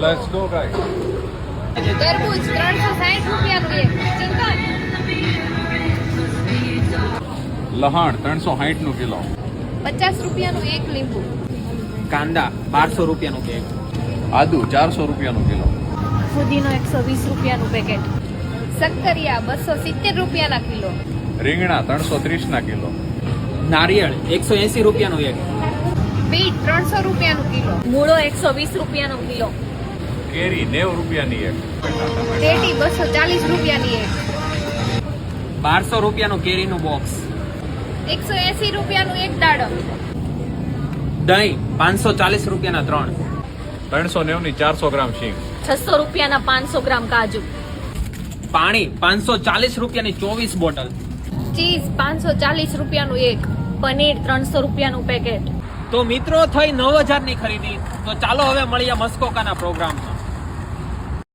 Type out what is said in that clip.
Let's go guys. તરબૂચ 360 રૂપિયાનું એક. ચિકન લહાણ 360 નું કિલો. 50 રૂપિયાનું એક લીંબુ. કાંદા 1200 રૂપિયાનું કેક. આદુ 400 રૂપિયાનું કિલો. ફુદીનો 120 રૂપિયાનું પેકેટ. શક્કરિયા 270 રૂપિયાના કિલો. રીંગણા 330 ના કિલો. નારિયેળ 180 રૂપિયાનું એક. બીટ 300 રૂપિયાનું કિલો. મૂળો 120 રૂપિયાનો કિલો. કેરી 90 રૂપિયાની એક. ટેટી 240 રૂપિયાની એક. 1200 રૂપિયાનું કેરીનું બોક્સ. 180 રૂપિયાનું એક દાડમ. દહીં 540 રૂપિયાના 3. 390 ની 400 ગ્રામ શીંગ. 600 રૂપિયાના 500 ગ્રામ કાજુ. પાણી 540 રૂપિયાની 24 બોટલ. ચીઝ 540 રૂપિયાનું એક. પનીર 300 રૂપિયાનું પેકેટ. તો મિત્રો થઈ 9000 ની ખરીદી. તો ચાલો હવે મળીએ મસ્કોકાના પ્રોગ્રામમાં.